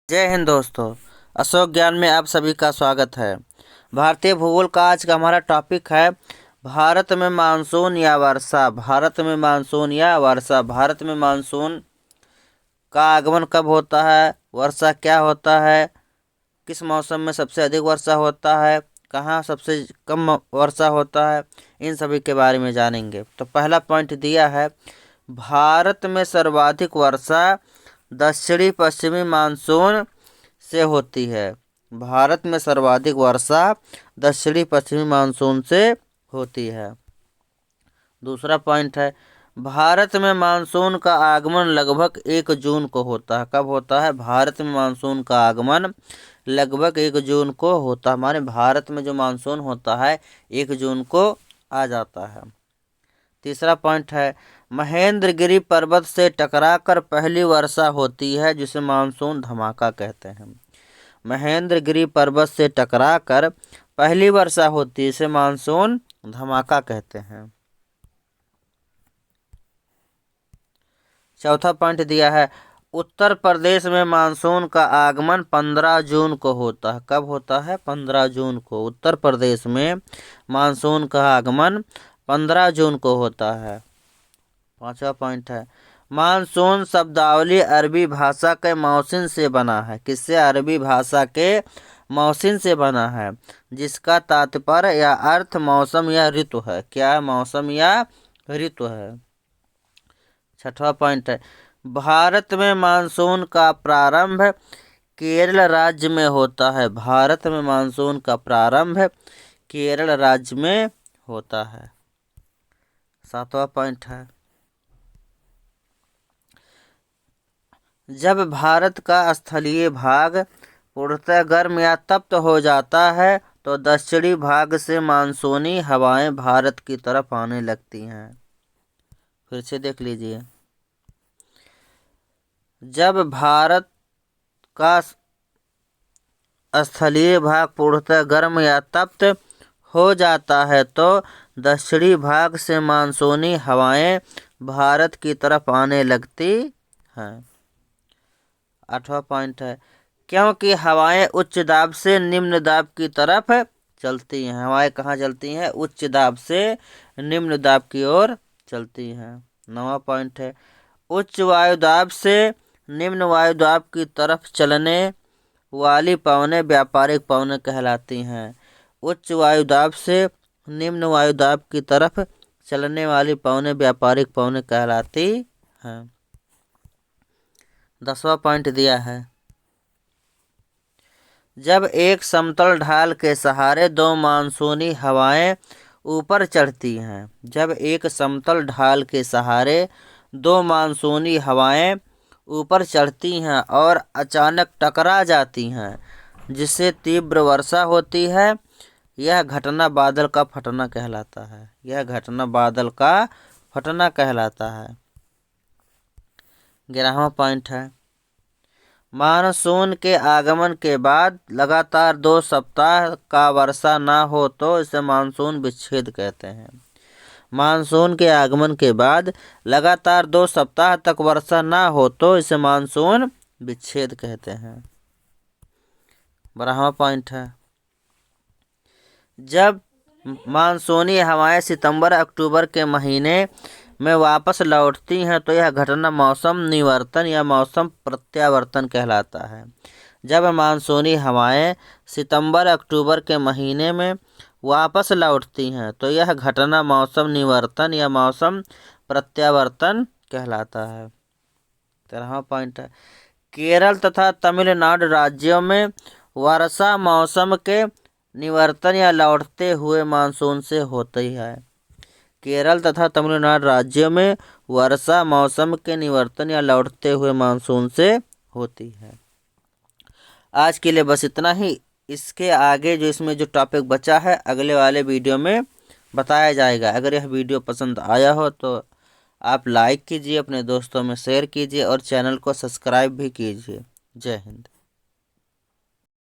जय हिंद दोस्तों। अशोक ज्ञान में आप सभी का स्वागत है। भारतीय भूगोल का आज का हमारा टॉपिक है भारत में मानसून या वर्षा। भारत में मानसून या वर्षा। भारत में मानसून का आगमन कब होता है, वर्षा क्या होता है, किस मौसम में सबसे अधिक वर्षा होता है, कहाँ सबसे कम वर्षा होता है, इन सभी के बारे में जानेंगे। तो पहला पॉइंट दिया है, भारत में सर्वाधिक वर्षा दक्षिणी पश्चिमी मानसून से होती है। भारत में सर्वाधिक वर्षा दक्षिणी पश्चिमी मानसून से होती है। दूसरा पॉइंट है, भारत में मानसून का आगमन लगभग 1 जून को होता है। कब होता है? भारत में मानसून का आगमन लगभग 1 जून को होता है। हमारे भारत में जो मानसून होता है 1 जून को आ जाता है। तीसरा पॉइंट है, महेंद्रगिरी पर्वत से टकराकर पहली वर्षा होती है जिसे मानसून धमाका कहते हैं। महेंद्रगिरी पर्वत से टकराकर पहली वर्षा होती है इसे मानसून धमाका कहते हैं। चौथा पॉइंट दिया है, उत्तर प्रदेश में मानसून का आगमन 15 जून को होता है। कब होता है? 15 जून को। उत्तर प्रदेश में मानसून का आगमन 15 जून को होता है। पांचवा पॉइंट है, मानसून शब्दावली अरबी भाषा के मौसिन से बना है। किससे? अरबी भाषा के मौसिन से बना है जिसका तात्पर्य या अर्थ मौसम या ऋतु है। क्या है? मौसम या ऋतु है। छठवां पॉइंट है, भारत में मानसून का प्रारंभ केरल राज्य में होता है। भारत में मानसून का प्रारंभ केरल राज्य में होता है। सातवां पॉइंट है, जब भारत का स्थलीय भाग पूर्णतः गर्म या तप्त हो जाता है तो दक्षिणी भाग से मानसूनी हवाएं भारत की तरफ आने लगती हैं। फिर से देख लीजिए, जब भारत का स्थलीय भाग पूर्णतः गर्म या तप्त हो जाता है तो दक्षिणी भाग से मानसूनी हवाएं भारत की तरफ आने लगती हैं। आठवां पॉइंट है, क्योंकि हवाएं उच्च दाब से निम्न दाब की तरफ चलती हैं। हवाएं कहाँ चलती हैं? उच्च दाब से निम्न दाब की ओर चलती हैं। नौवां पॉइंट है, उच्च वायुदाब से निम्न वायुदाब की तरफ चलने वाली पवनें व्यापारिक पवनें कहलाती हैं। उच्च वायुदाब से निम्न वायुदाब की तरफ चलने वाली पवनें व्यापारिक पवनें कहलाती हैं। 10वां पॉइंट दिया है, जब एक समतल ढाल के सहारे दो मानसूनी हवाएं ऊपर चढ़ती हैं। जब एक समतल ढाल के सहारे दो मानसूनी हवाएं ऊपर चढ़ती हैं और अचानक टकरा जाती हैं जिससे तीव्र वर्षा होती है, यह घटना बादल का फटना कहलाता है। यह घटना बादल का फटना कहलाता है। 11वां पॉइंट है, मानसून के आगमन के बाद लगातार 2 सप्ताह का वर्षा ना हो तो इसे मानसून विच्छेद कहते हैं। मानसून के आगमन के बाद लगातार 2 सप्ताह तक वर्षा ना हो तो इसे मानसून विच्छेद कहते हैं। 12वां पॉइंट है, जब मानसूनी हवाएं सितंबर अक्टूबर के महीने में वापस लौटती हैं तो यह घटना मौसम निवर्तन या मौसम प्रत्यावर्तन कहलाता है। जब मानसूनी हवाएं सितंबर अक्टूबर के महीने में वापस लौटती हैं तो यह घटना मौसम निवर्तन या मौसम प्रत्यावर्तन कहलाता है। 13वां पॉइंट है, केरल तथा तमिलनाडु राज्यों में वर्षा मौसम के निवर्तन या लौटते हुए मानसून से होती है। केरल तथा तमिलनाडु राज्यों में वर्षा मौसम के निवर्तन या लौटते हुए मानसून से होती है। आज के लिए बस इतना ही। इसके आगे जो इसमें जो टॉपिक बचा है अगले वाले वीडियो में बताया जाएगा। अगर यह वीडियो पसंद आया हो तो आप लाइक कीजिए, अपने दोस्तों में शेयर कीजिए और चैनल को सब्सक्राइब भी कीजिए। जय हिंद।